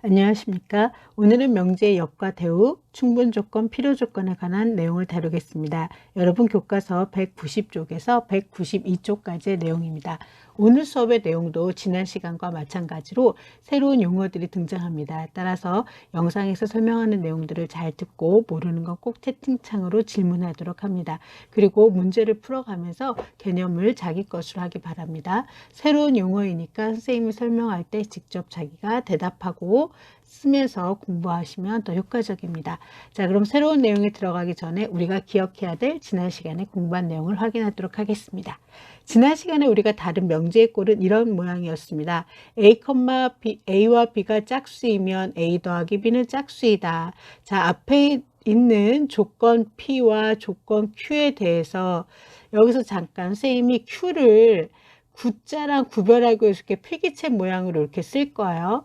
안녕하십니까. 오늘은 명제의 역과 대우, 충분 조건, 필요 조건에 관한 내용을 다루겠습니다. 여러분 교과서 190쪽에서 192쪽까지의 내용입니다. 오늘 수업의 내용도 지난 시간과 마찬가지로 새로운 용어들이 등장합니다. 따라서 영상에서 설명하는 내용들을 잘 듣고 모르는 건 꼭 채팅창으로 질문하도록 합니다. 그리고 문제를 풀어가면서 개념을 자기 것으로 하기 바랍니다. 새로운 용어이니까 선생님이 설명할 때 직접 자기가 대답하고 쓰면서 공부하시면 더 효과적입니다. 자, 그럼 새로운 내용에 들어가기 전에 우리가 기억해야 될 지난 시간에 공부한 내용을 확인하도록 하겠습니다. 지난 시간에 우리가 다룬 명제의 꼴은 이런 모양이었습니다. A와 B가 짝수이면 A 더하기 B는 짝수이다. 자, 앞에 있는 조건 P와 조건 Q에 대해서 여기서 잠깐 선생님이 Q를 구자랑 구별하고 이렇게 필기체 모양으로 이렇게 쓸 거예요.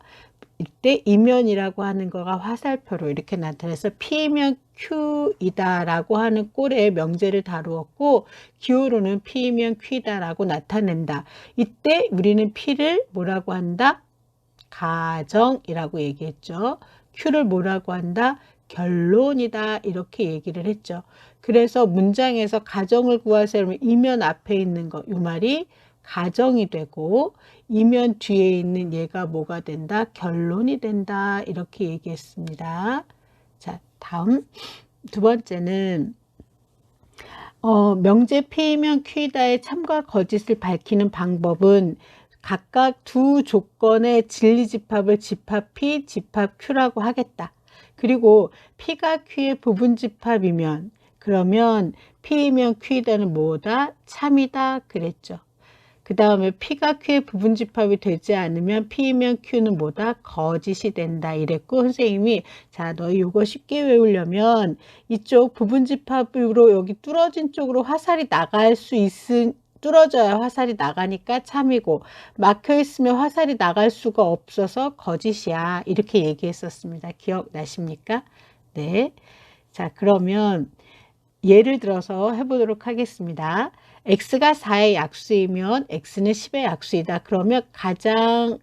이때 이면이라고 하는 거가 화살표로 이렇게 나타내서 P면 Q이다 라고 하는 꼴의 명제를 다루었고, 기호로는 P면 Q이다 라고 나타낸다. 이때 우리는 P를 뭐라고 한다? 가정이라고 얘기했죠. Q를 뭐라고 한다? 결론이다 이렇게 얘기를 했죠. 그래서 문장에서 가정을 구하세요 그러면 이면 앞에 있는 거, 이 말이 가정이 되고 이면 뒤에 있는 얘가 뭐가 된다? 결론이 된다 이렇게 얘기했습니다. 자, 다음 두 번째는 명제 P이면 Q이다의 참과 거짓을 밝히는 방법은 각각 두 조건의 진리집합을 집합 P, 집합 Q라고 하겠다. 그리고 P가 Q의 부분집합이면 그러면 P이면 Q이다는 뭐다? 참이다 그랬죠. 그 다음에 P가 Q의 부분집합이 되지 않으면 P이면 Q는 뭐다? 거짓이 된다 이랬고, 선생님이 자, 너희 이거 쉽게 외우려면 이쪽 부분집합으로 여기 뚫어진 쪽으로 화살이 나갈 수 뚫어져야 화살이 나가니까 참이고, 막혀 있으면 화살이 나갈 수가 없어서 거짓이야 이렇게 얘기했었습니다. 기억나십니까? 네. 자, 그러면 예를 들어서 해보도록 하겠습니다. x가 4의 약수이면 x는 10의 약수이다. 그러면 가장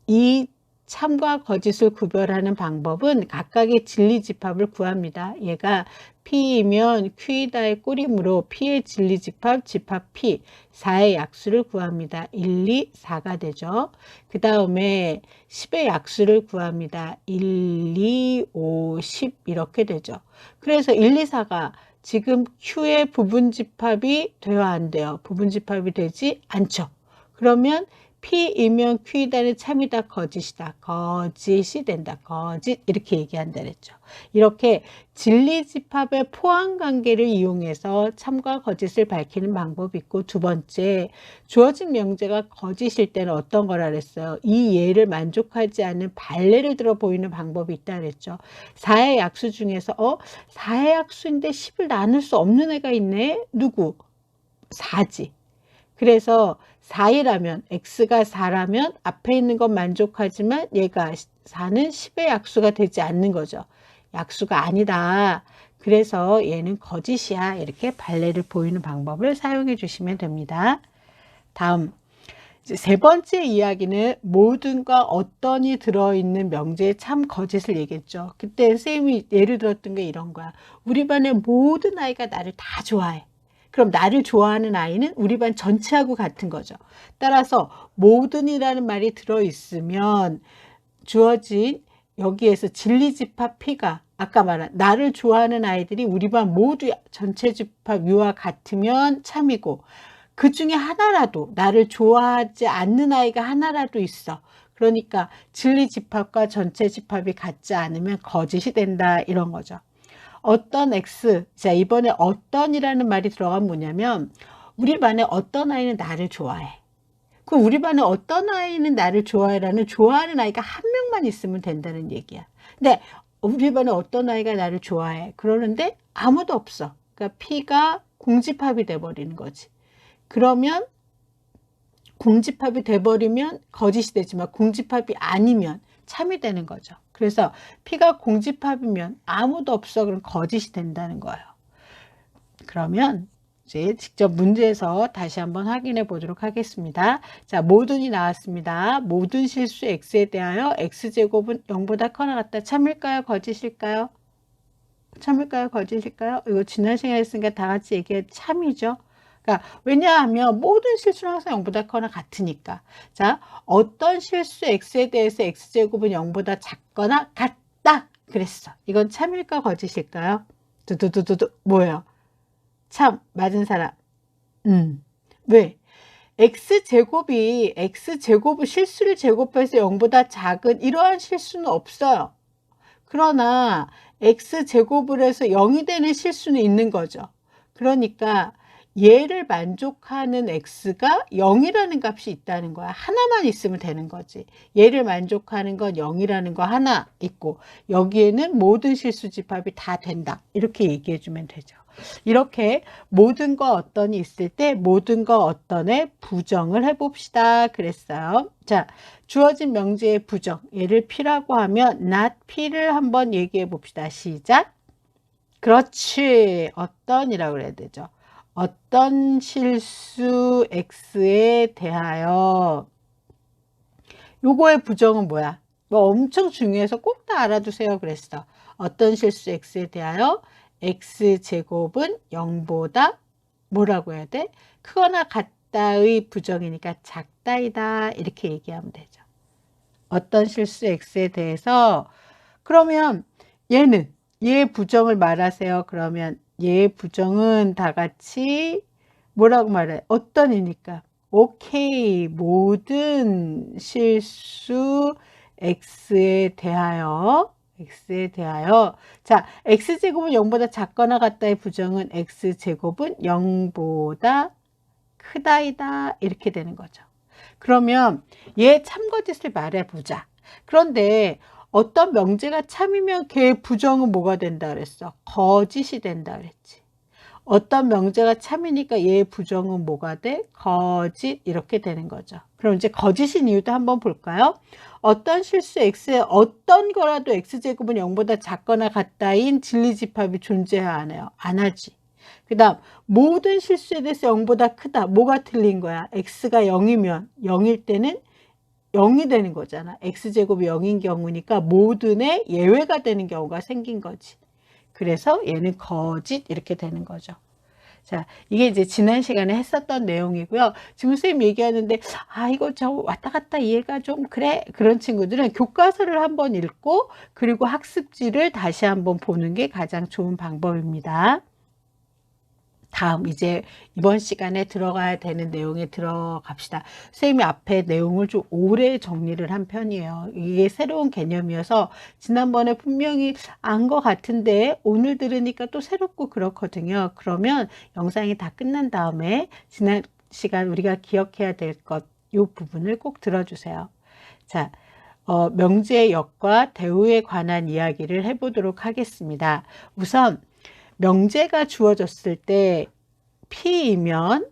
이 참과 거짓을 구별하는 방법은 각각의 진리집합을 구합니다. 얘가 P이면 Q이다의 꼴이므로 P의 진리집합, 집합 P, 4의 약수를 구합니다. 1, 2, 4가 되죠. 그 다음에 10의 약수를 구합니다. 1, 2, 5, 10 이렇게 되죠. 그래서 1, 2, 4가 지금 Q의 부분집합이 돼야 안 돼요. 부분집합이 되지 않죠. 그러면 P이면 Q이다는 참이다, 거짓이다. 거짓이 된다. 거짓 이렇게 얘기한다 그랬죠. 이렇게 진리집합의 포함관계를 이용해서 참과 거짓을 밝히는 방법이 있고, 두 번째, 주어진 명제가 거짓일 때는 어떤 거라 그랬어요? 이 예를 만족하지 않는 반례를 들어 보이는 방법이 있다 그랬죠. 4의 약수 중에서 4의 약수인데 10을 나눌 수 없는 애가 있네. 누구? 4지. 그래서 4이라면 x가 4라면 앞에 있는 건 만족하지만 얘가 4는 10의 약수가 되지 않는 거죠. 약수가 아니다. 그래서 얘는 거짓이야. 이렇게 반례를 보이는 방법을 사용해 주시면 됩니다. 다음 세 번째 이야기는 모든과 어떤이 들어있는 명제의 참 거짓을 얘기했죠. 그때 선생님이 예를 들었던 게 이런 거야. 우리 반의 모든 아이가 나를 다 좋아해. 그럼 나를 좋아하는 아이는 우리 반 전체하고 같은 거죠. 따라서 모든이라는 말이 들어있으면 주어진 여기에서 진리집합 P가 아까 말한 나를 좋아하는 아이들이 우리 반 모두 전체 집합 U와 같으면 참이고, 그 중에 하나라도 나를 좋아하지 않는 아이가 하나라도 있어. 그러니까 진리집합과 전체 집합이 같지 않으면 거짓이 된다 이런 거죠. 어떤 X, 자 이번에 어떤이라는 말이 들어간 뭐냐면 우리 반에 어떤 아이는 나를 좋아해. 그 우리 반에 어떤 아이는 나를 좋아해라는 좋아하는 아이가 한 명만 있으면 된다는 얘기야. 근데 우리 반에 어떤 아이가 나를 좋아해. 그러는데 아무도 없어. 그러니까 P가 공집합이 돼버리는 거지. 그러면 공집합이 돼버리면 거짓이 되지만 공집합이 아니면 참이 되는 거죠. 그래서 P가 공집합이면 아무도 없어 그럼 거짓이 된다는 거예요. 그러면 이제 직접 문제에서 다시 한번 확인해 보도록 하겠습니다. 자, 모든이 나왔습니다. 모든 실수 x에 대하여 x제곱은 0보다 커나 같다. 참일까요? 거짓일까요? 참일까요? 거짓일까요? 이거 지난 시간에 했으니까 다 같이 얘기해. 참이죠. 그러니까 왜냐하면 모든 실수는 항상 0보다 커나 같으니까. 자, 어떤 실수 x에 대해서 x제곱은 0보다 작거나 같다. 그랬어. 이건 참일까 거짓일까요? 두두두두두 뭐예요? 참 맞은 사람. 왜? x제곱을 실수를 제곱해서 0보다 작은 이러한 실수는 없어요. 그러나 x제곱을 해서 0이 되는 실수는 있는 거죠. 그러니까 얘를 만족하는 x가 0이라는 값이 있다는 거야. 하나만 있으면 되는 거지. 얘를 만족하는 건 0이라는 거 하나 있고 여기에는 모든 실수 집합이 다 된다. 이렇게 얘기해 주면 되죠. 이렇게 모든과 어떤이 있을 때 모든과 어떤의 부정을 해봅시다. 그랬어요. 자, 주어진 명제의 부정. 얘를 P라고 하면 not P를 한번 얘기해 봅시다. 시작. 그렇지. 어떤이라고 그래야 되죠. 어떤 실수 X에 대하여 요거의 부정은 뭐야? 뭐 엄청 중요해서 꼭 다 알아두세요. 그랬어. 어떤 실수 X에 대하여 X제곱은 0보다 뭐라고 해야 돼? 크거나 같다의 부정이니까 작다이다. 이렇게 얘기하면 되죠. 어떤 실수 X에 대해서 그러면 얘는 얘 부정을 말하세요. 그러면 얘 부정은 다 같이 뭐라고 말해? 어떤이니까 오케이 모든 실수 X에 대하여 자 X제곱은 0보다 작거나 같다의 부정은 X제곱은 0보다 크다이다 이렇게 되는 거죠. 그러면 얘 참거짓을 말해보자. 그런데 어떤 명제가 참이면 걔 부정은 뭐가 된다 그랬어? 거짓이 된다 그랬지. 어떤 명제가 참이니까 얘 부정은 뭐가 돼? 거짓 이렇게 되는 거죠. 그럼 이제 거짓인 이유도 한번 볼까요? 어떤 실수 x에 어떤 거라도 x제곱은 0보다 작거나 같다인 진리집합이 존재해야 하나요? 안 하지. 그 다음 모든 실수에 대해서 0보다 크다. 뭐가 틀린 거야? x가 0이면 0일 때는 0이 되는 거잖아. x제곱이 0인 경우니까 모든의 예외가 되는 경우가 생긴 거지. 그래서 얘는 거짓 이렇게 되는 거죠. 자, 이게 이제 지난 시간에 했었던 내용이고요. 지금 선생님 얘기하는데 이거 저 왔다 갔다 이해가 좀 그래. 그런 친구들은 교과서를 한번 읽고 그리고 학습지를 다시 한번 보는 게 가장 좋은 방법입니다. 다음 이제 이번 시간에 들어가야 되는 내용에 들어갑시다. 선생님이 앞에 내용을 좀 오래 정리를 한 편이에요. 이게 새로운 개념이어서 지난번에 분명히 안 것 같은데 오늘 들으니까 또 새롭고 그렇거든요. 그러면 영상이 다 끝난 다음에 지난 시간 우리가 기억해야 될 것 이 부분을 꼭 들어주세요. 자, 명제의 역과 대우에 관한 이야기를 해보도록 하겠습니다. 우선 명제가 주어졌을 때 P이면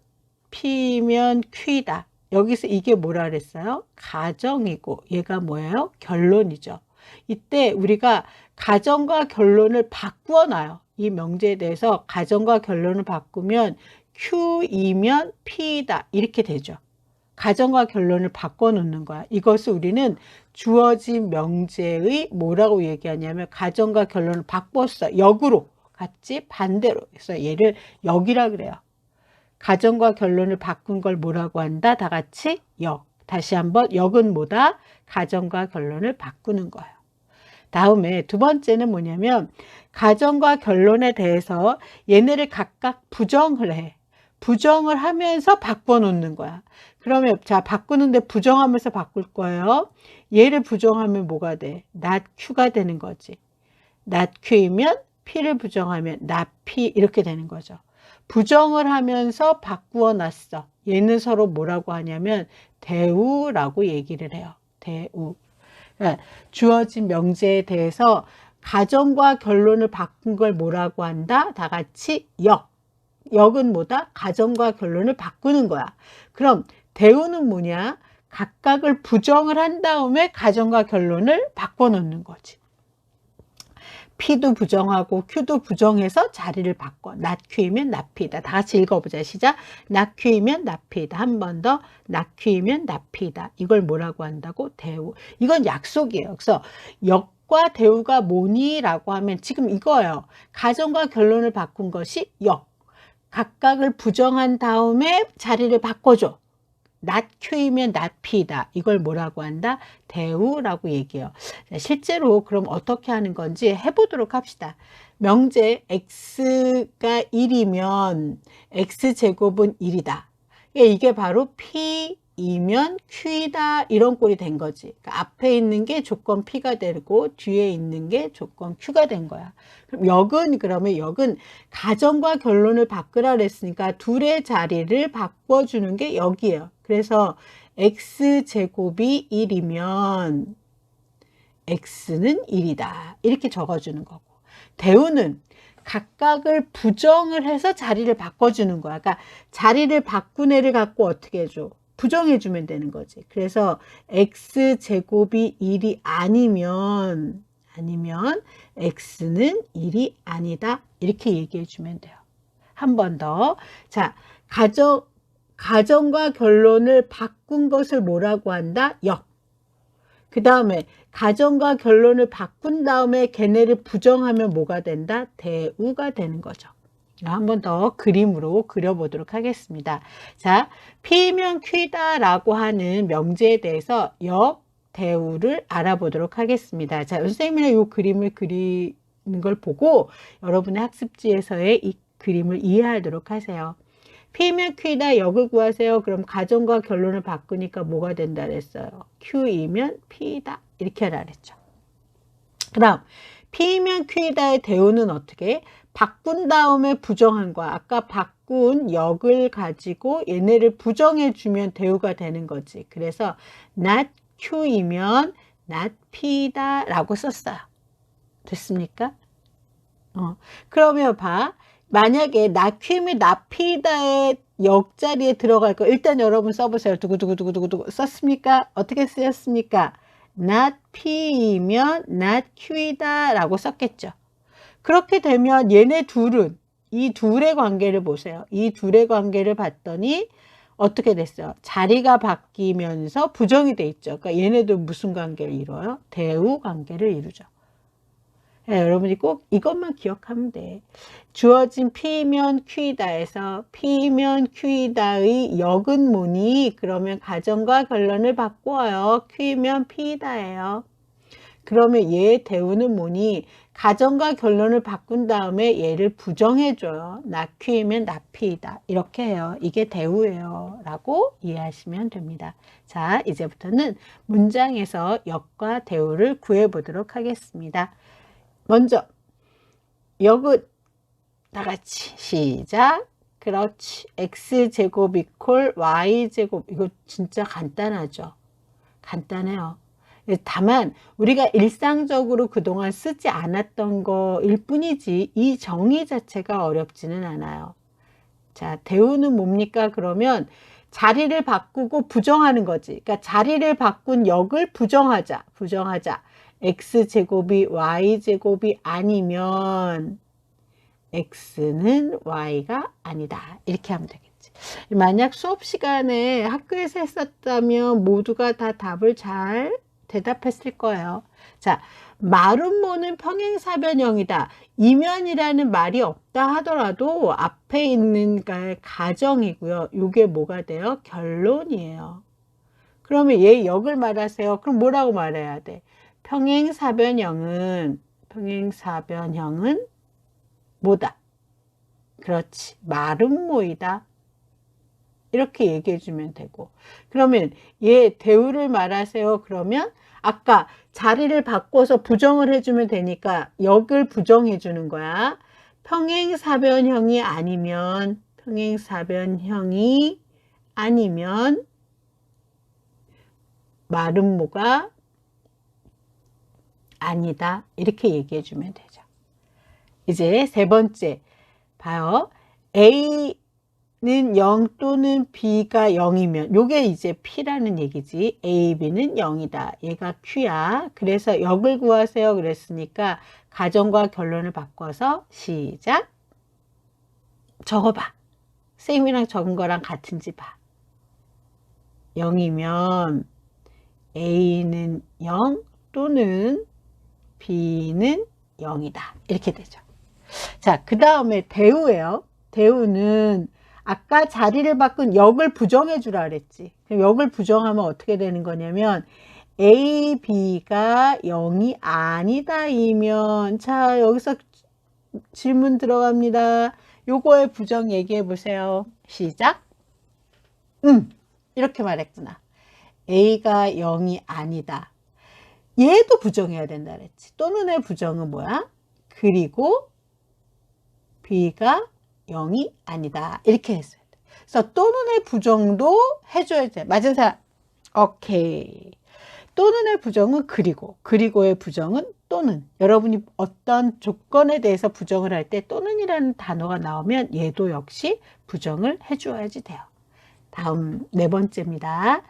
Q이다. 여기서 이게 뭐라 그랬어요? 가정이고 얘가 뭐예요? 결론이죠. 이때 우리가 가정과 결론을 바꾸어 놔요. 이 명제에 대해서 가정과 결론을 바꾸면 Q이면 P이다. 이렇게 되죠. 가정과 결론을 바꿔 놓는 거야. 이것을 우리는 주어진 명제의 뭐라고 얘기하냐면 가정과 결론을 바꿨어. 역으로 같이 반대로. 그래서 얘를 역이라 그래요. 가정과 결론을 바꾼 걸 뭐라고 한다? 다 같이 역. 다시 한번 역은 뭐다? 가정과 결론을 바꾸는 거예요. 다음에 두 번째는 뭐냐면 가정과 결론에 대해서 얘네를 각각 부정을 해. 부정을 하면서 바꿔놓는 거야. 그러면 자 바꾸는데 부정하면서 바꿀 거예요. 얘를 부정하면 뭐가 돼? not q가 되는 거지. not q이면 p를 부정하면 not p 이렇게 되는 거죠. 부정을 하면서 바꾸어 놨어. 얘는 서로 뭐라고 하냐면 대우라고 얘기를 해요. 대우. 그러니까 주어진 명제에 대해서 가정과 결론을 바꾼 걸 뭐라고 한다? 다 같이 역. 역은 뭐다? 가정과 결론을 바꾸는 거야. 그럼 대우는 뭐냐? 각각을 부정을 한 다음에 가정과 결론을 바꿔 놓는 거지. P도 부정하고 Q도 부정해서 자리를 바꿔. not Q이면 not P다. 다 같이 읽어보자. 시작. not Q이면 not P다. 한 번 더. not Q이면 not P다. 이걸 뭐라고 한다고? 대우. 이건 약속이에요. 그래서 역과 대우가 뭐니? 라고 하면 지금 이거예요. 가정과 결론을 바꾼 것이 역. 각각을 부정한 다음에 자리를 바꿔줘. not Q이면 not P다. 이걸 뭐라고 한다? 대우라고 얘기해요. 실제로 그럼 어떻게 하는 건지 해보도록 합시다. 명제 x가 1이면 x제곱은 1이다. 이게 바로 P이면 Q이다. 이런 꼴이 된 거지. 그러니까 앞에 있는 게 조건 P가 되고 뒤에 있는 게 조건 Q가 된 거야. 그러면 역은 가정과 결론을 바꾸라 그랬으니까 둘의 자리를 바꿔주는 게 역이에요. 그래서 x제곱이 1이면 x는 1이다. 이렇게 적어주는 거고. 대우는 각각을 부정을 해서 자리를 바꿔주는 거야. 그러니까 자리를 바꾼 애를 갖고 어떻게 해줘? 부정해주면 되는 거지. 그래서 x제곱이 1이 아니면 x는 1이 아니다. 이렇게 얘기해주면 돼요. 한 번 더. 자, 가정과 결론을 바꾼 것을 뭐라고 한다? 역. 그 다음에 가정과 결론을 바꾼 다음에 걔네를 부정하면 뭐가 된다? 대우가 되는 거죠. 한 번 더 그림으로 그려보도록 하겠습니다. 자, P면 Q다 라고 하는 명제에 대해서 역, 대우를 알아보도록 하겠습니다. 자, 선생님이랑 이 그림을 그리는 걸 보고 여러분의 학습지에서의 이 그림을 이해하도록 하세요. P면 Q다 역을 구하세요. 그럼 가정과 결론을 바꾸니까 뭐가 된다 그랬어요? Q이면 P다. 이렇게 하라 그랬죠. 그 다음 P면 Q다의 대우는 어떻게? 바꾼 다음에 부정한 거야. 아까 바꾼 역을 가지고 얘네를 부정해 주면 대우가 되는 거지. 그래서 not Q이면 not P다 라고 썼어요. 됐습니까? 그러면 봐. 만약에 not Q이면 not P다의 역자리에 들어갈 거 일단 여러분 써보세요. 두구두구두구두구 썼습니까? 어떻게 쓰였습니까? not P이면 not Q이다 라고 썼겠죠. 그렇게 되면 얘네 둘은 이 둘의 관계를 보세요. 이 둘의 관계를 봤더니 어떻게 됐어요? 자리가 바뀌면서 부정이 돼 있죠. 그러니까 얘네도 무슨 관계를 이뤄요? 대우 관계를 이루죠. 네, 여러분이 꼭 이것만 기억하면 돼. 주어진 P면 Q이다에서 P면 Q이다의 역은 뭐니? 그러면 가정과 결론을 바꾸어요. Q면 P이다예요. 그러면 얘의 대우는 뭐니? 가정과 결론을 바꾼 다음에 얘를 부정해줘요. not Q이면 not P이다. 이렇게 해요. 이게 대우예요. 라고 이해하시면 됩니다. 자, 이제부터는 문장에서 역과 대우를 구해보도록 하겠습니다. 먼저 역은 다 같이 시작. 그렇지. x제곱 이퀄 y제곱. 이거 진짜 간단하죠. 간단해요. 다만 우리가 일상적으로 그동안 쓰지 않았던 거일 뿐이지 이 정의 자체가 어렵지는 않아요. 자, 대우는 뭡니까? 그러면 자리를 바꾸고 부정하는 거지. 그러니까 자리를 바꾼 역을 부정하자. x제곱이 y제곱이 아니면 x는 y가 아니다. 이렇게 하면 되겠지. 만약 수업 시간에 학교에서 했었다면 모두가 다 답을 잘 대답했을 거예요. 자, 마름모는 평행사변형이다. 이면이라는 말이 없다 하더라도 앞에 있는 가정이고요. 이게 뭐가 돼요? 결론이에요. 그러면 얘 역을 말하세요. 그럼 뭐라고 말해야 돼? 평행사변형은 뭐다? 그렇지. 마름모이다. 이렇게 얘기해 주면 되고. 그러면 얘 대우를 말하세요. 그러면 아까 자리를 바꿔서 부정을 해주면 되니까 역을 부정해 주는 거야. 평행사변형이 아니면 마름모가 아니다. 이렇게 얘기해 주면 되죠. 이제 세 번째 봐요. A A는 0 또는 B가 0이면 요게 이제 P라는 얘기지. A, B는 0이다. 얘가 Q야. 그래서 역을 구하세요. 그랬으니까 가정과 결론을 바꿔서 시작. 적어봐. 쌤이랑 적은 거랑 같은지 봐. 0이면 A는 0 또는 B는 0이다. 이렇게 되죠. 자, 그 다음에 대우예요. 대우는 아까 자리를 바꾼 역을 부정해 주라 그랬지. 그럼 역을 부정하면 어떻게 되는 거냐면 A, B가 0이 아니다이면, 자, 여기서 질문 들어갑니다. 요거의 부정 얘기해 보세요. 시작. 이렇게 말했구나. A가 0이 아니다. 얘도 부정해야 된다 그랬지. 또는의 부정은 뭐야? 그리고 B가 0이 아니다. 이렇게 했어야 돼. 그래서 또는의 부정도 해줘야 돼. 맞은 사람? 오케이. 또는의 부정은 그리고의 부정은 또는. 여러분이 어떤 조건에 대해서 부정을 할 때 또는이라는 단어가 나오면 얘도 역시 부정을 해줘야지 돼요. 다음 네 번째입니다.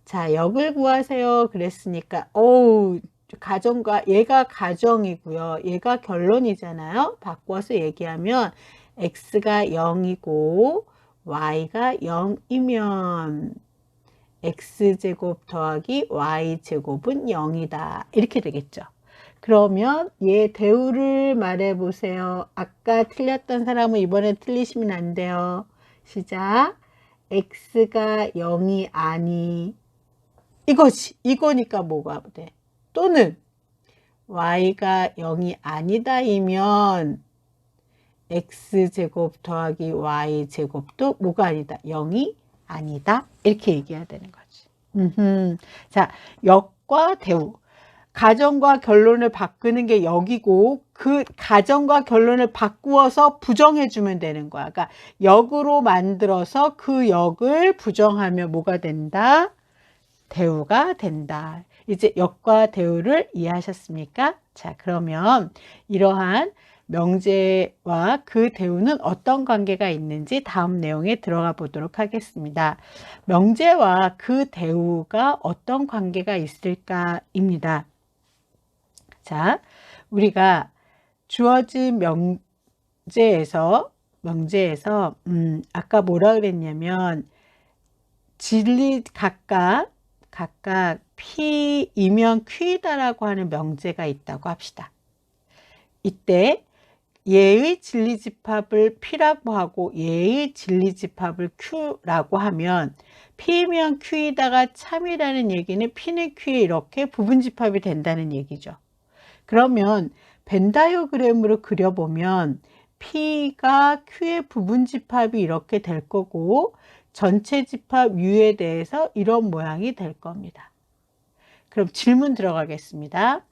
자, 역을 구하세요. 그랬으니까 가정과 얘가 가정이고요. 얘가 결론이잖아요. 바꿔서 얘기하면 x가 0이고 y가 0이면 x제곱 더하기 y제곱은 0이다. 이렇게 되겠죠. 그러면 얘 대우를 말해 보세요. 아까 틀렸던 사람은 이번에 틀리시면 안 돼요. 시작. x가 0이 아니. 이거지. 이거니까 뭐가 돼? 또는 y가 0이 아니다이면 x제곱 더하기 y제곱도 뭐가 아니다? 0이 아니다. 이렇게 얘기해야 되는 거지. 자, 역과 대우. 가정과 결론을 바꾸는 게 역이고 그 가정과 결론을 바꾸어서 부정해 주면 되는 거야. 그러니까 역으로 만들어서 그 역을 부정하면 뭐가 된다? 대우가 된다. 이제 역과 대우를 이해하셨습니까? 자, 그러면 이러한 명제와 그 대우는 어떤 관계가 있는지 다음 내용에 들어가 보도록 하겠습니다. 명제와 그 대우가 어떤 관계가 있을까입니다. 자, 우리가 주어진 명제에서 아까 뭐라 그랬냐면 진리 각각 P이면 Q이다라고 하는 명제가 있다고 합시다. 이때 얘의 진리집합을 P라고 하고 얘의 진리집합을 Q라고 하면 P면 Q이다가 참이라는 얘기는 P는 Q에 이렇게 부분집합이 된다는 얘기죠. 그러면 벤 다이어그램으로 그려보면 P가 Q의 부분집합이 이렇게 될 거고 전체 집합 U에 대해서 이런 모양이 될 겁니다. 그럼 질문 들어가겠습니다.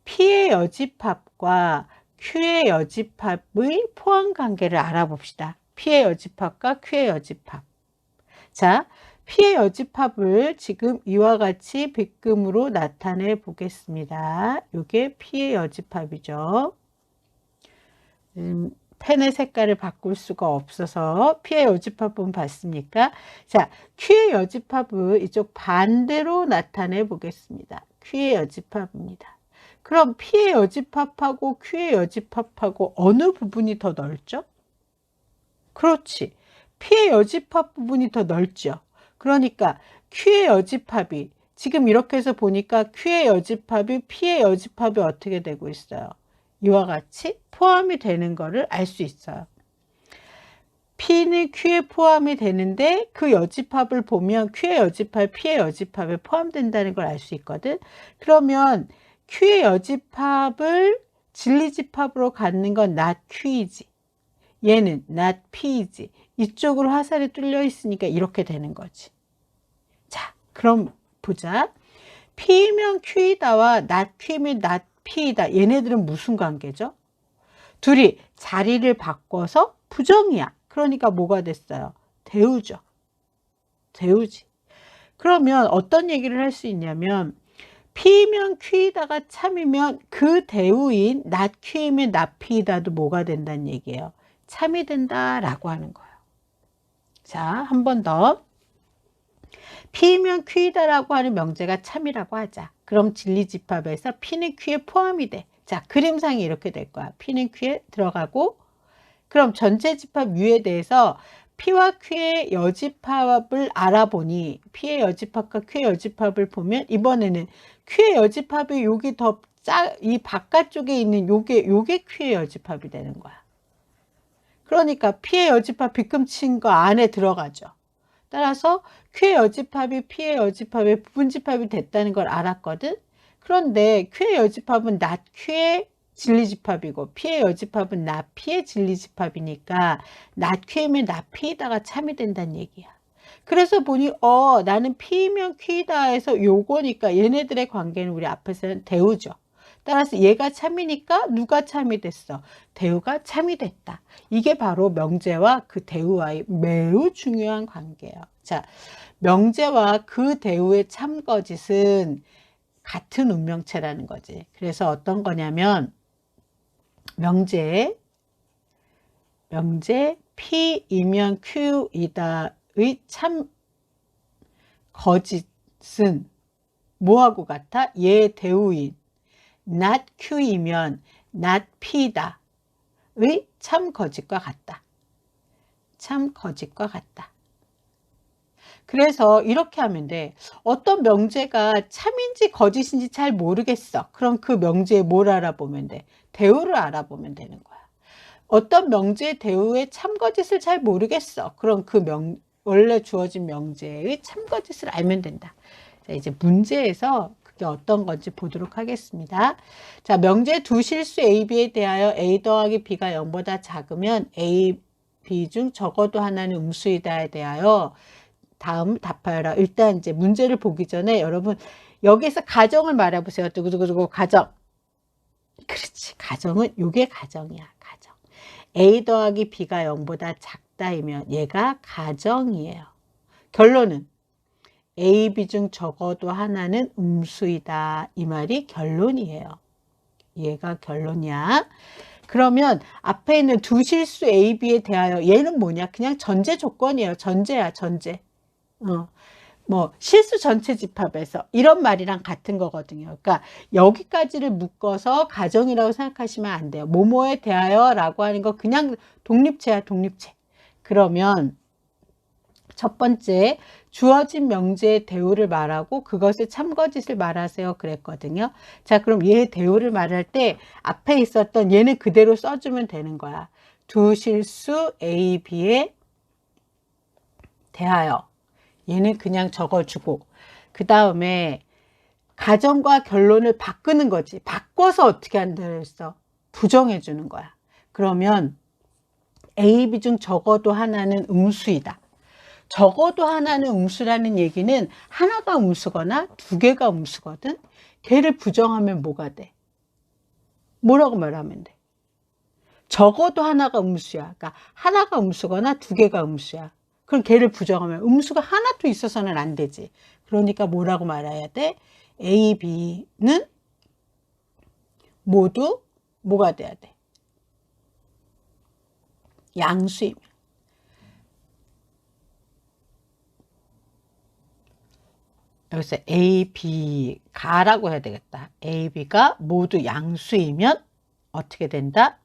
P의 여집합과 Q의 여집합의 포함관계를 알아봅시다. P의 여집합과 Q의 여집합. 자, P의 여집합을 지금 이와 같이 빗금으로 나타내 보겠습니다. 이게 P의 여집합이죠. 펜의 색깔을 바꿀 수가 없어서 P의 여집합은 봤습니까? 자, Q의 여집합을 이쪽 반대로 나타내 보겠습니다. Q의 여집합입니다. 그럼 P의 여집합하고 Q의 여집합하고 어느 부분이 더 넓죠? 그렇지. P의 여집합 부분이 더 넓죠. 그러니까 Q의 여집합이 지금 이렇게 해서 보니까 Q의 여집합이 P의 여집합이 어떻게 되고 있어요? 이와 같이 포함이 되는 것을 알 수 있어요. P는 Q에 포함이 되는데 그 여집합을 보면 Q의 여집합, P의 여집합에 포함된다는 걸 알 수 있거든. 그러면 Q의 여집합을 진리집합으로 갖는 건 not Q이지. 얘는 not P이지. 이쪽으로 화살이 뚫려 있으니까 이렇게 되는 거지. 자, 그럼 보자. P면 Q이다와 not Q면 not P이다. 얘네들은 무슨 관계죠? 둘이 자리를 바꿔서 부정이야. 그러니까 뭐가 됐어요? 대우죠. 대우지. 그러면 어떤 얘기를 할 수 있냐면 P면 Q이다가 참이면 그 대우인 not Q이면 not P이다도 뭐가 된다는 얘기예요? 참이 된다라고 하는 거예요. 자, 한 번 더. P이면 Q이다라고 하는 명제가 참이라고 하자. 그럼 진리집합에서 P는 Q에 포함이 돼. 자, 그림상이 이렇게 될 거야. P는 Q에 들어가고, 그럼 전체 집합 U에 대해서 P와 Q의 여집합을 알아보니, P의 여집합과 Q의 여집합을 보면 이번에는 Q의 여집합이 여기 이 바깥쪽에 있는 요게 Q의 여집합이 되는 거야. 그러니까 P의 여집합 빗금친 거 안에 들어가죠. 따라서 Q의 여집합이 P의 여집합의 부분집합이 됐다는 걸 알았거든. 그런데 Q의 여집합은 not Q의 진리집합이고 P의 여집합은 not P의 진리집합이니까 not Q이면 not P이다가 참이 된다는 얘기야. 그래서 보니 나는 P면 Q이다 해서 요거니까 얘네들의 관계는 우리 앞에서는 대우죠. 따라서 얘가 참이니까 누가 참이 됐어? 대우가 참이 됐다. 이게 바로 명제와 그 대우와의 매우 중요한 관계예요. 자, 명제와 그 대우의 참거짓은 같은 운명체라는 거지. 그래서 어떤 거냐면 명제 P이면 Q이다의 참거짓은 뭐하고 같아? 얘 대우인 not Q이면 not P다의 참거짓과 같다. 참거짓과 같다. 그래서 이렇게 하면 돼. 어떤 명제가 참인지 거짓인지 잘 모르겠어. 그럼 그 명제에 뭘 알아보면 돼? 대우를 알아보면 되는 거야. 어떤 명제의 대우의 참거짓을 잘 모르겠어. 그럼 그 원래 주어진 명제의 참거짓을 알면 된다. 자, 이제 문제에서 그게 어떤 건지 보도록 하겠습니다. 자, 명제 두 실수 A, B에 대하여 A 더하기 B가 0보다 작으면 A, B 중 적어도 하나는 음수이다에 대하여 다음 답하여라. 일단 이제 문제를 보기 전에 여러분 여기서 가정을 말해보세요. 두구두구두구 가정. 그렇지. 가정은 요게 가정이야. 가정. A 더하기 B가 0보다 작다이면 얘가 가정이에요. 결론은 A, B 중 적어도 하나는 음수이다. 이 말이 결론이에요. 얘가 결론이야. 그러면 앞에 있는 두 실수 A, B에 대하여 얘는 뭐냐? 그냥 전제 조건이에요. 전제야, 전제. 뭐 실수 전체 집합에서 이런 말이랑 같은 거거든요. 그러니까 여기까지를 묶어서 가정이라고 생각하시면 안 돼요. 뭐뭐에 대하여 라고 하는 거 그냥 독립체야, 독립체. 그러면 첫 번째 주어진 명제의 대우를 말하고 그것의 참거짓을 말하세요 그랬거든요. 자, 그럼 얘의 대우를 말할 때 앞에 있었던 얘는 그대로 써주면 되는 거야. 두 실수 A, B에 대하여 얘는 그냥 적어주고 그 다음에 가정과 결론을 바꾸는 거지. 바꿔서 어떻게 한다 그랬어? 부정해 주는 거야. 그러면 A, B 중 적어도 하나는 음수이다. 적어도 하나는 음수라는 얘기는 하나가 음수거나 두 개가 음수거든. 걔를 부정하면 뭐가 돼? 뭐라고 말하면 돼? 적어도 하나가 음수야. 그러니까 하나가 음수거나 두 개가 음수야. 그럼 걔를 부정하면 음수가 하나도 있어서는 안 되지. 그러니까 뭐라고 말해야 돼? A, B는 모두 뭐가 돼야 돼? 양수이면. 여기서 A, B가라고 해야 되겠다. A, B가 모두 양수이면 어떻게 된다?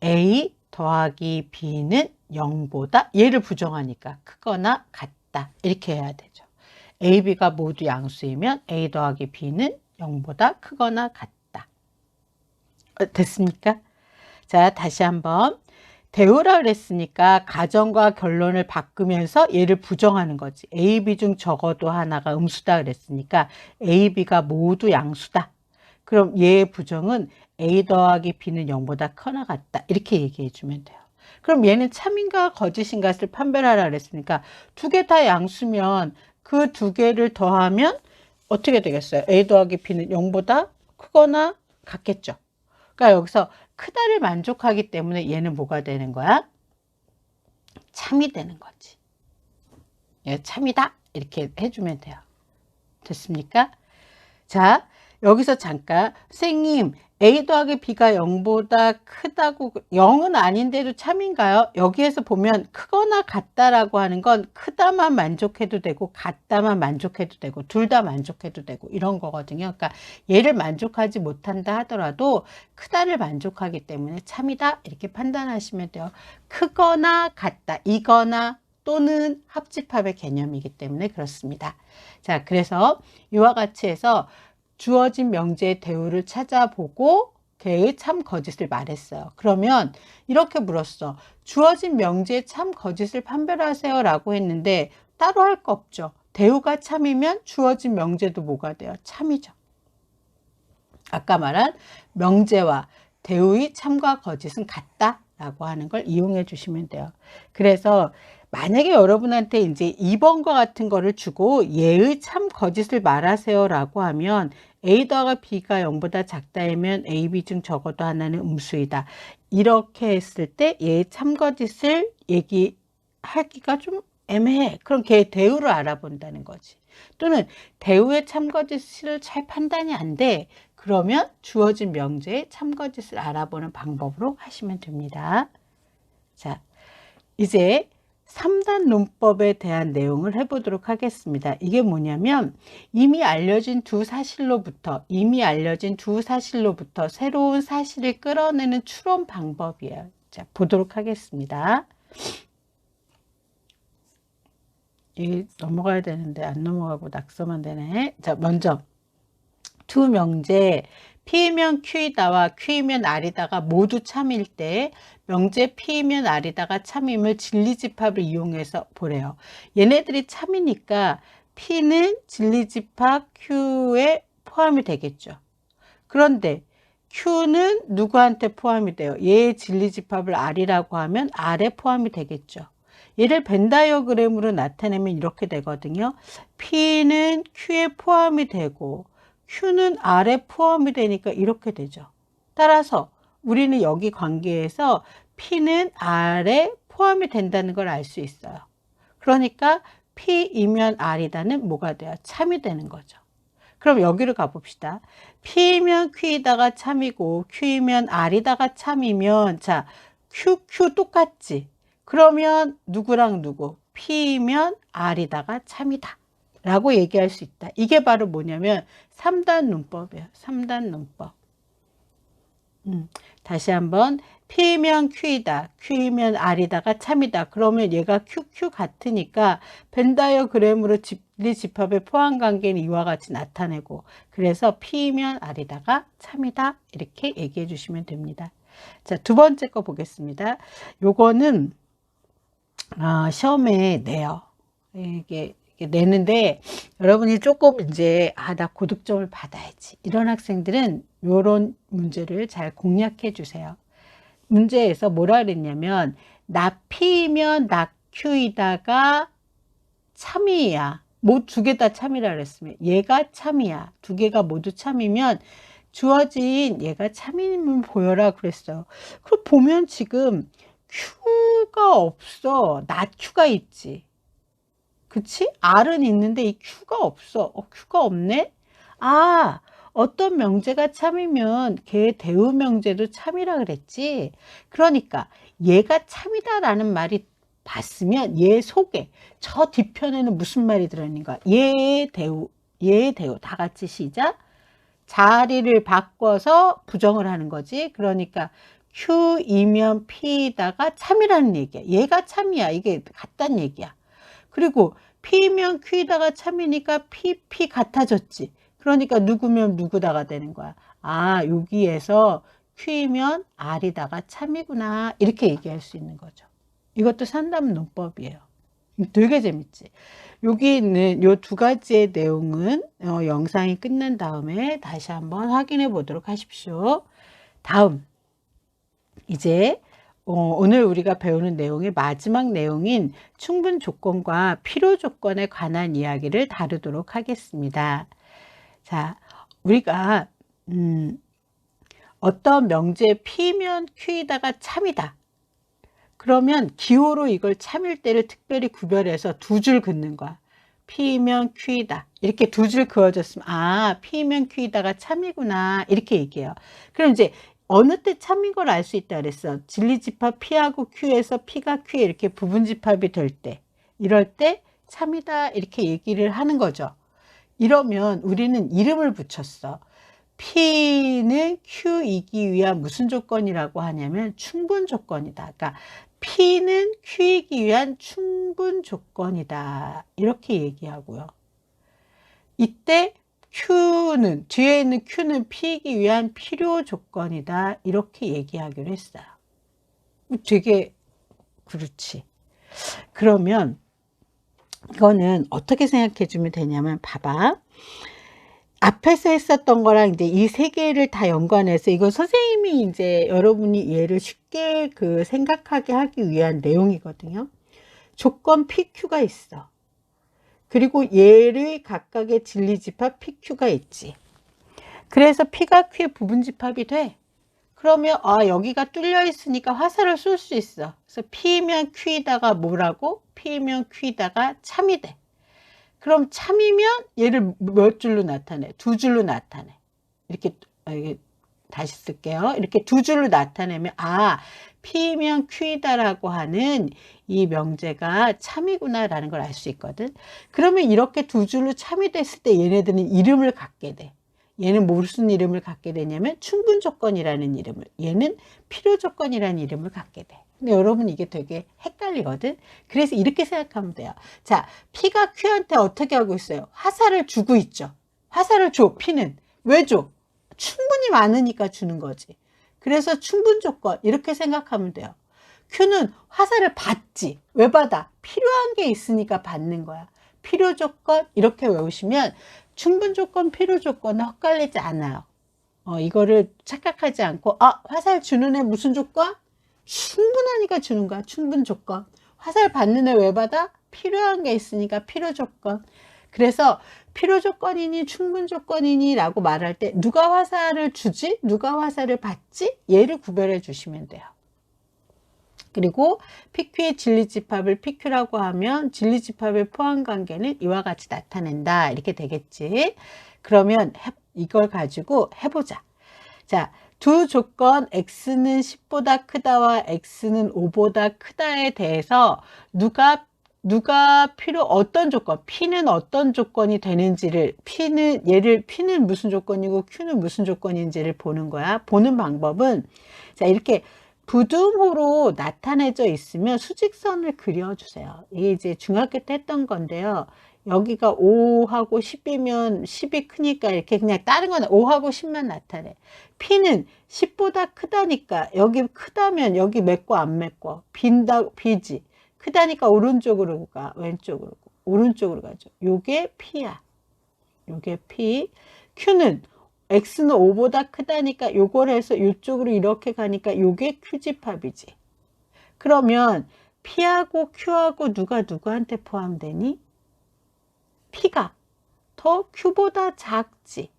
A 더하기 B는 0보다 얘를 부정하니까 크거나 같다. 이렇게 해야 되죠. A, B가 모두 양수이면 A 더하기 B는 0보다 크거나 같다. 됐습니까? 자, 다시 한번. 대우라 그랬으니까 가정과 결론을 바꾸면서 얘를 부정하는 거지. A, B 중 적어도 하나가 음수다 그랬으니까 A, B가 모두 양수다. 그럼 얘의 부정은 A 더하기 B는 0보다 커나 같다. 이렇게 얘기해 주면 돼요. 그럼 얘는 참인가 거짓인가를 판별하라 그랬으니까 두 개 다 양수면 그 두 개를 더하면 어떻게 되겠어요? A 더하기 B는 0보다 크거나 같겠죠. 그러니까 여기서 크다를 만족하기 때문에 얘는 뭐가 되는 거야? 참이 되는 거지. 얘 참이다. 이렇게 해주면 돼요. 됐습니까? 자, 여기서 잠깐 선생님 a 더하기 b가 0보다 크다고 0은 아닌데도 참인가요? 여기에서 보면 크거나 같다라고 하는 건 크다만 만족해도 되고 같다만 만족해도 되고 둘 다 만족해도 되고 이런 거거든요. 그러니까 얘를 만족하지 못한다 하더라도 크다를 만족하기 때문에 참이다 이렇게 판단하시면 돼요. 크거나 같다 이거나 또는 합집합의 개념이기 때문에 그렇습니다. 자, 그래서 이와 같이 해서 주어진 명제의 대우를 찾아보고 걔의 참 거짓을 말했어요. 그러면 이렇게 물었어. 주어진 명제의 참 거짓을 판별하세요 라고 했는데 따로 할 거 없죠. 대우가 참이면 주어진 명제도 뭐가 돼요? 참이죠. 아까 말한 명제와 대우의 참과 거짓은 같다 라고 하는 걸 이용해 주시면 돼요. 그래서 만약에 여러분한테 이제 2번과 같은 거를 주고 얘의 참 거짓을 말하세요 라고 하면 a 더하기 b가 0보다 작다면 a, b 중 적어도 하나는 음수이다. 이렇게 했을 때 얘의 참 거짓을 얘기하기가 좀 애매해. 그럼 걔의 대우를 알아본다는 거지. 또는 대우의 참 거짓을 잘 판단이 안 돼. 그러면 주어진 명제의 참 거짓을 알아보는 방법으로 하시면 됩니다. 자, 이제 3단 논법에 대한 내용을 해보도록 하겠습니다. 이게 뭐냐면 이미 알려진 두 사실로부터 새로운 사실을 끌어내는 추론 방법이에요. 자, 보도록 하겠습니다. 이 넘어가야 되는데 안 넘어가고 낙서만 되네. 자, 먼저 두 명제 P이면 Q이다와 Q이면 R이다가 모두 참일 때 명제 P이면 R이다가 참임을 진리집합을 이용해서 보래요. 얘네들이 참이니까 P는 진리집합 Q에 포함이 되겠죠. 그런데 Q는 누구한테 포함이 돼요? 얘의 진리집합을 R이라고 하면 R에 포함이 되겠죠. 얘를 벤 다이어그램으로 나타내면 이렇게 되거든요. P는 Q에 포함이 되고 Q는 R에 포함이 되니까 이렇게 되죠. 따라서 우리는 여기 관계에서 P는 R에 포함이 된다는 걸 알 수 있어요. 그러니까 P이면 R이다는 뭐가 돼요? 참이 되는 거죠. 그럼 여기로 가봅시다. P이면 Q이다가 참이고 Q이면 R이다가 참이면 자, Q 똑같지? 그러면 누구랑 누구? P이면 R이다가 참이다 라고 얘기할 수 있다. 이게 바로 뭐냐면 3단 논법이에요. 3단 논법. 다시 한번 P이면 Q이다. Q이면 R이다가 참이다. 그러면 얘가 QQ 같으니까 벤 다이어그램으로 진리집합의 포함관계는 이와 같이 나타내고 그래서 P이면 R이다가 참이다. 이렇게 얘기해 주시면 됩니다. 자, 두 번째 거 보겠습니다. 요거는 시험에 내요. 이게 내는데 여러분이 조금 이제 나 고득점을 받아야지 이런 학생들은 이런 문제를 잘 공략해 주세요. 문제에서 뭐라 그랬냐면 나 P이면 나 Q이다가 참이야. 뭐 두 개 다 참이라 그랬으면 얘가 참이야. 두 개가 모두 참이면 주어진 얘가 참임을 보여라 그랬어요. 그럼 보면 지금 Q가 없어. 나 Q가 있지. 그치? R은 있는데 이 Q가 없어. Q가 없네? 어떤 명제가 참이면 걔 대우 명제도 참이라 그랬지. 그러니까 얘가 참이다라는 말이 봤으면 얘 속에 저 뒤편에는 무슨 말이 들어있는 거야? 얘 대우 다 같이 시작. 자리를 바꿔서 부정을 하는 거지. 그러니까 Q이면 P다가 참이라는 얘기야. 얘가 참이야. 이게 같다는 얘기야. 그리고 P면 Q다가 참이니까 P 같아졌지. 그러니까 누구면 누구다가 되는 거야. 여기에서 Q면 R이다가 참이구나. 이렇게 얘기할 수 있는 거죠. 이것도 산담 논법이에요. 되게 재밌지. 여기 있는 요 두 가지의 내용은 영상이 끝난 다음에 다시 한번 확인해 보도록 하십시오. 다음 이제 오늘 우리가 배우는 내용의 마지막 내용인 충분 조건과 필요 조건에 관한 이야기를 다루도록 하겠습니다. 자, 우리가 어떤 명제 P면 Q이다가 참이다. 그러면 기호로 이걸 참일 때를 특별히 구별해서 두 줄 긋는 거야. P면 Q이다. 이렇게 두 줄 그어줬으면 아 P면 Q이다가 참이구나 이렇게 얘기해요. 그럼 이제 어느 때 참인 걸 알 수 있다 그랬어. 진리집합 P하고 Q에서 P가 Q에 이렇게 부분집합이 될 때, 이럴 때 참이다 이렇게 얘기를 하는 거죠. 이러면 우리는 이름을 붙였어. P는 Q이기 위한 무슨 조건이라고 하냐면 충분 조건이다. 그러니까 P는 Q이기 위한 충분 조건이다. 이렇게 얘기하고요. 이때 Q는, 뒤에 있는 Q는 P이기 위한 필요 조건이다. 이렇게 얘기하기로 했어요. 되게 그렇지. 그러면 이거는 어떻게 생각해 주면 되냐면 봐봐. 앞에서 했었던 거랑 이제 이 세 개를 다 연관해서 이거 선생님이 이제 여러분이 얘를 쉽게 생각하게 하기 위한 내용이거든요. 조건 PQ가 있어. 그리고 얘를 각각의 진리집합 PQ가 있지. 그래서 P가 Q의 부분집합이 돼. 그러면 여기가 뚫려 있으니까 화살을 쏠 수 있어. 그래서 P면 Q이다가 뭐라고? P면 Q이다가 참이 돼. 그럼 참이면 얘를 몇 줄로 나타내? 두 줄로 나타내. 이렇게 다시 쓸게요. 이렇게 두 줄로 나타내면 P면 Q이다라고 하는 이 명제가 참이구나 라는 걸 알 수 있거든. 그러면 이렇게 두 줄로 참이 됐을 때 얘네들은 이름을 갖게 돼. 얘는 무슨 이름을 갖게 되냐면 충분 조건이라는 이름을, 얘는 필요 조건이라는 이름을 갖게 돼. 근데 여러분 이게 되게 헷갈리거든. 그래서 이렇게 생각하면 돼요. 자, P가 Q한테 어떻게 하고 있어요? 화살을 주고 있죠. 화살을 줘. P는 왜 줘? 충분히 많으니까 주는 거지. 그래서 충분 조건 이렇게 생각하면 돼요. Q는 화살을 받지. 왜 받아? 필요한 게 있으니까 받는 거야. 필요 조건 이렇게 외우시면 충분 조건, 필요 조건은 헷갈리지 않아요. 이거를 착각하지 않고 화살 주는 애 무슨 조건? 충분하니까 주는 거야. 충분 조건. 화살 받는 애 왜 받아? 필요한 게 있으니까 필요 조건. 그래서 필요 조건이니 충분 조건이니 라고 말할 때 누가 화살을 주지? 누가 화살을 받지? 얘를 구별해 주시면 돼요. 그리고 PQ의 진리집합을 PQ라고 하면 진리집합의 포함관계는 이와 같이 나타낸다. 이렇게 되겠지. 그러면 이걸 가지고 해보자. 자, 두 조건 X는 10보다 크다와 X는 5보다 크다에 대해서 누가 어떤 조건, P는 어떤 조건이 되는지를, P는 무슨 조건이고 Q는 무슨 조건인지를 보는 거야. 보는 방법은, 자, 이렇게 부등호로 나타내져 있으면 수직선을 그려주세요. 이게 이제 중학교 때 했던 건데요. 여기가 5하고 10이면 10이 크니까 이렇게 그냥 다른 건 5하고 10만 나타내. P는 10보다 크다니까 여기 크다면 여기 맺고 안 맺고 B지. 크다니까 오른쪽으로 가, 왼쪽으로 가, 오른쪽으로 가죠. 요게 P야. 요게 P. Q는 X는 5보다 크다니까 요걸 해서 이쪽으로 이렇게 가니까 요게 Q집합이지. 그러면 P하고 Q하고 누가 누구한테 포함되니? P가 더 Q보다 작지.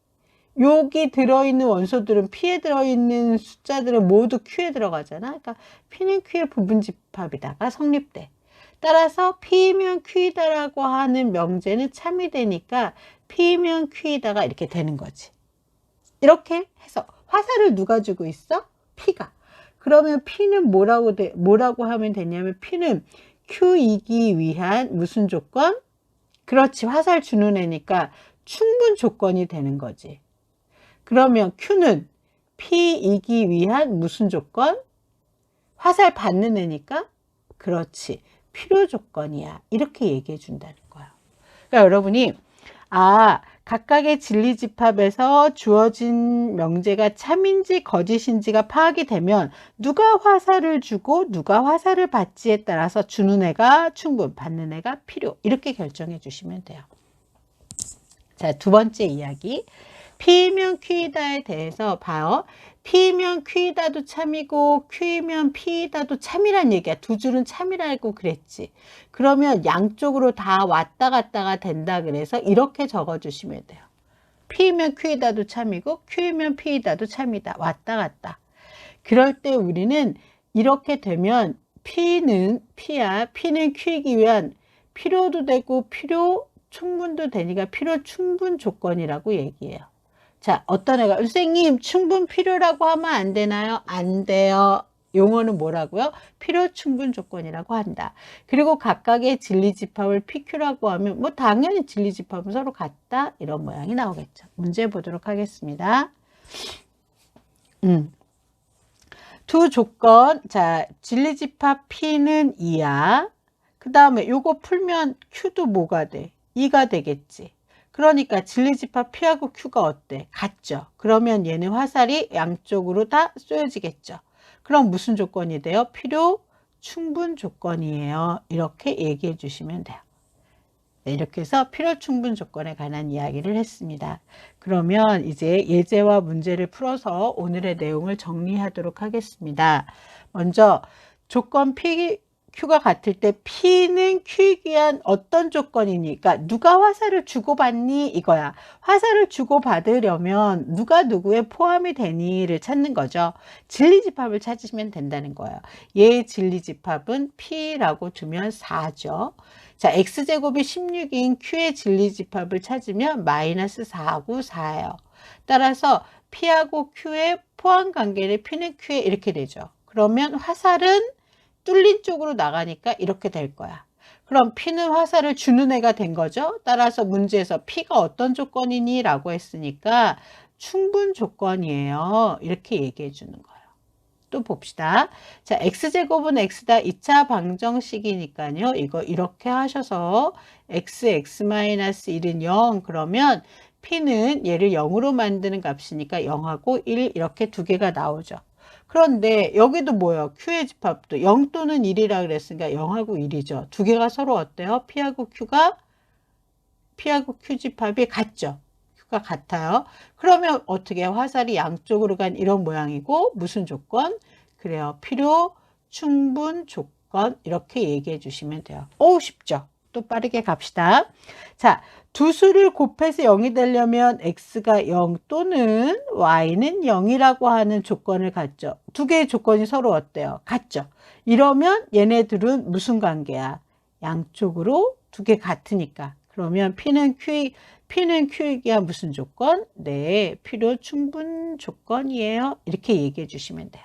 여기 들어있는 원소들은 P에 들어있는 숫자들은 모두 Q에 들어가잖아. 그러니까 P는 Q의 부분집합이다가 성립돼. 따라서 P면 Q이다라고 하는 명제는 참이 되니까 P면 Q이다가 이렇게 되는 거지. 이렇게 해서 화살을 누가 주고 있어? P가. 그러면 P는 뭐라고 하면 되냐면 P는 Q이기 위한 무슨 조건? 그렇지. 화살 주는 애니까 충분 조건이 되는 거지. 그러면 Q는 P이기 위한 무슨 조건? 화살 받는 애니까 그렇지. 필요 조건이야. 이렇게 얘기해 준다는 거야. 그러니까 여러분이 각각의 진리집합에서 주어진 명제가 참인지 거짓인지가 파악이 되면 누가 화살을 주고 누가 화살을 받지에 따라서 주는 애가 충분, 받는 애가 필요 이렇게 결정해 주시면 돼요. 자, 두 번째 이야기. P면 Q이다에 대해서 봐요. P면 Q이다도 참이고 Q면 P이다도 참이란 얘기야. 두 줄은 참이라고 그랬지. 그러면 양쪽으로 다 왔다 갔다가 된다 그래서 이렇게 적어주시면 돼요. P면 Q이다도 참이고 Q면 P이다도 참이다. 왔다 갔다. 그럴 때 우리는 이렇게 되면 P는 P야. P는 Q이기 위한 필요도 되고 필요 충분도 되니까 필요 충분 조건이라고 얘기해요. 자, 어떤 애가 선생님 충분 필요라고 하면 안 되나요? 안 돼요. 용어는 뭐라고요? 필요 충분 조건이라고 한다. 그리고 각각의 진리집합을 PQ라고 하면 뭐 당연히 진리집합은 서로 같다 이런 모양이 나오겠죠. 문제 보도록 하겠습니다. 두 조건. 자, 진리집합 P는 2야. 그 다음에 요거 풀면 Q도 뭐가 돼? 2가 되겠지. 그러니까 진리집합 P하고 Q가 어때? 같죠. 그러면 얘는 화살이 양쪽으로 다 쏘여지겠죠. 그럼 무슨 조건이 돼요? 필요 충분 조건이에요. 이렇게 얘기해 주시면 돼요. 네, 이렇게 해서 필요 충분 조건에 관한 이야기를 했습니다. 그러면 이제 예제와 문제를 풀어서 오늘의 내용을 정리하도록 하겠습니다. 먼저 조건 PQ가 같을 때 P는 Q에 의한 어떤 조건이니? 그러니까 누가 화살을 주고받니? 이거야. 화살을 주고받으려면 누가 누구에 포함이 되니를 찾는 거죠. 진리집합을 찾으시면 된다는 거예요. 얘의 진리집합은 P라고 두면 4죠. 자, x제곱이 16인 q의 진리집합을 찾으면 마이너스 4하고 4예요. 따라서 p하고 q의 포함관계를 p는 q에 이렇게 되죠. 그러면 화살은 뚫린 쪽으로 나가니까 이렇게 될 거야. 그럼 p는 화살을 주는 애가 된 거죠. 따라서 문제에서 p가 어떤 조건이니? 라고 했으니까 충분 조건이에요. 이렇게 얘기해 주는 거예요. 또 봅시다. 자, x제곱은 x다 2차 방정식이니까요. 이거 이렇게 하셔서 x(x-1은 0) 그러면 p는 얘를 0으로 만드는 값이니까 0하고 1 이렇게 두 개가 나오죠. 그런데 여기도 뭐예요? q의 집합도 0 또는 1이라 그랬으니까 0하고 1이죠. 두 개가 서로 어때요? p하고 q 집합이 같죠. 가 같아요. 그러면 어떻게 화살이 양쪽으로 간 이런 모양이고 무슨 조건? 그래요. 필요 충분 조건 이렇게 얘기해 주시면 돼요. 오 쉽죠? 또 빠르게 갑시다. 자, 두 수를 곱해서 0이 되려면 x가 0 또는 y는 0이라고 하는 조건을 갖죠. 두 개의 조건이 서로 어때요? 같죠? 이러면 얘네들은 무슨 관계야? 양쪽으로 두 개 같으니까. 그러면 P는 Q에 의한 무슨 조건? 네, 필요 충분 조건이에요. 이렇게 얘기해 주시면 돼요.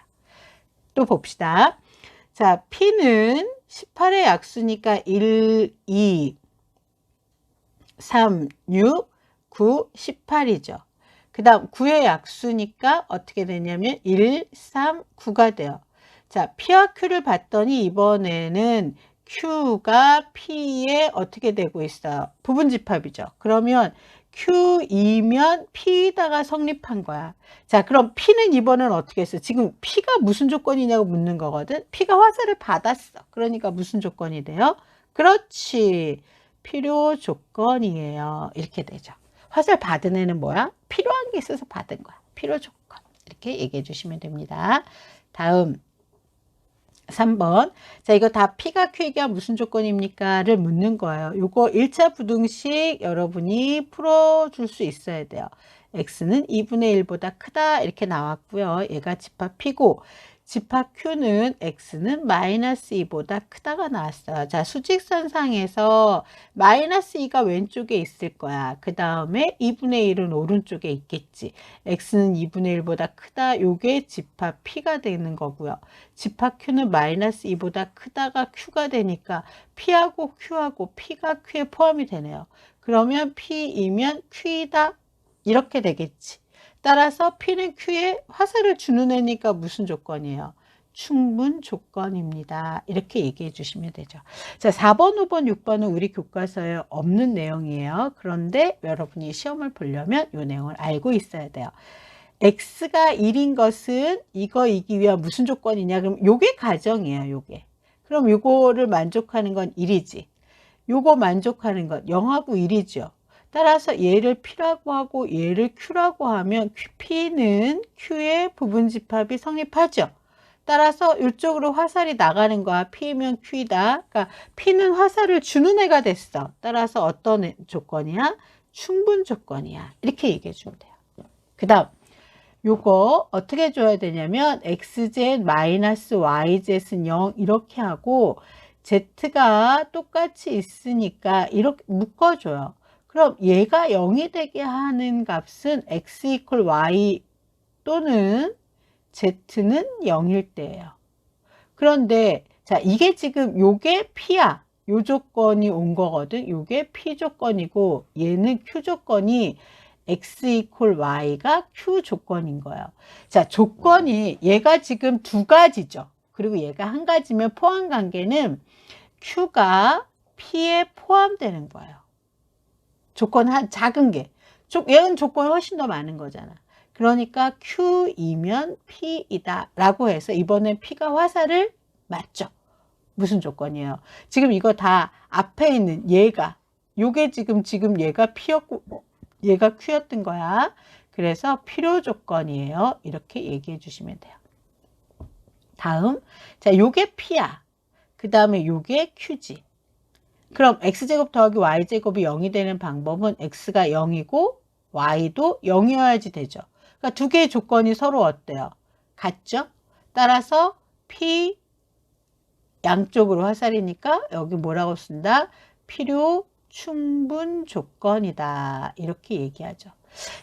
또 봅시다. 자, P는 18의 약수니까 1, 2, 3, 6, 9, 18이죠. 그 다음 9의 약수니까 어떻게 되냐면 1, 3, 9가 돼요. 자, P와 Q를 봤더니 이번에는 Q가 P에 어떻게 되고 있어요? 부분집합이죠. 그러면 Q이면 P다가 성립한 거야. 자, 그럼 P는 이번엔 어떻게 했어? 지금 P가 무슨 조건이냐고 묻는 거거든. P가 화살을 받았어. 그러니까 무슨 조건이 돼요? 그렇지. 필요 조건이에요. 이렇게 되죠. 화살 받은 애는 뭐야? 필요한 게 있어서 받은 거야. 필요 조건. 이렇게 얘기해 주시면 됩니다. 다음 3번. 자, 이거 다 P가 Q에게 무슨 조건입니까?를 묻는 거예요. 요거 1차 부등식 여러분이 풀어줄 수 있어야 돼요. X는 2분의 1보다 크다 이렇게 나왔고요. 얘가 집합 P고 집합 Q는 X는 마이너스 2보다 크다가 나왔어요. 자, 수직선상에서 마이너스 2가 왼쪽에 있을 거야. 그 다음에 2분의 1은 오른쪽에 있겠지. X는 2분의 1보다 크다. 요게 집합 P가 되는 거고요. 집합 Q는 마이너스 2보다 크다가 Q가 되니까 P하고 Q하고 P가 Q에 포함이 되네요. 그러면 P이면 Q이다. 이렇게 되겠지. 따라서 P는 Q에 화살을 주는 애니까 무슨 조건이에요? 충분 조건입니다. 이렇게 얘기해 주시면 되죠. 자, 4번, 5번, 6번은 우리 교과서에 없는 내용이에요. 그런데 여러분이 시험을 보려면 이 내용을 알고 있어야 돼요. X가 1인 것은 이기 위한 무슨 조건이냐? 그럼 요게 가정이에요. 요게. 그럼 요거를 만족하는 건 1이지. 요거 만족하는 건 0하고 1이죠. 따라서 얘를 P라고 하고 얘를 Q라고 하면 P는 Q의 부분집합이 성립하죠. 따라서 이쪽으로 화살이 나가는 거야. P면 Q이다. 그러니까 P는 화살을 주는 애가 됐어. 따라서 어떤 조건이야? 충분 조건이야. 이렇게 얘기해 주면 돼요. 그 다음 요거 어떻게 줘야 되냐면 XZ 마이너스 YZ은 0 이렇게 하고 Z가 똑같이 있으니까 이렇게 묶어줘요. 그럼 얘가 0이 되게 하는 값은 x 이퀄 y 또는 z는 0일 때예요. 그런데 자, 이게 지금 요게 p야. 요 조건이 온 거거든. 요게 p 조건이고 얘는 q 조건이 x 이퀄 y가 q 조건인 거예요. 자, 조건이 얘가 지금 두 가지죠. 그리고 얘가 한 가지면 포함 관계는 q가 p에 포함되는 거예요. 조건 한 작은 게. 얘는 조건이 훨씬 더 많은 거잖아. 그러니까 q이면 p이다 라고 해서 이번엔 p가 화살을 맞죠. 무슨 조건이에요? 지금 이거 다 앞에 있는 얘가 요게 지금 얘가 p였고 얘가 q였던 거야. 그래서 필요 조건이에요. 이렇게 얘기해 주시면 돼요. 다음, 자, 요게 p야. 그 다음에 요게 q지. 그럼 x제곱 더하기 y제곱이 0이 되는 방법은 x가 0이고 y도 0이어야지 되죠. 그러니까 두 개의 조건이 서로 어때요? 같죠? 따라서 p 양쪽으로 화살이니까 여기 뭐라고 쓴다? 필요 충분 조건이다. 이렇게 얘기하죠.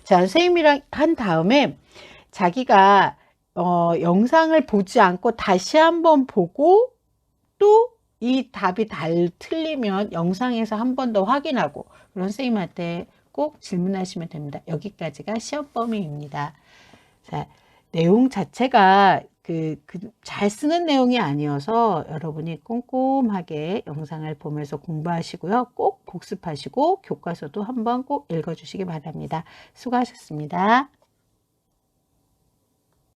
자, 선생님이랑 한 다음에 자기가 영상을 보지 않고 다시 한번 보고 또 이 답이 틀리면 영상에서 한 번 더 확인하고 그런 선생님한테 꼭 질문하시면 됩니다. 여기까지가 시험 범위입니다. 자, 내용 자체가 잘 쓰는 내용이 아니어서 여러분이 꼼꼼하게 영상을 보면서 공부하시고요. 꼭 복습하시고 교과서도 한번 꼭 읽어주시기 바랍니다. 수고하셨습니다.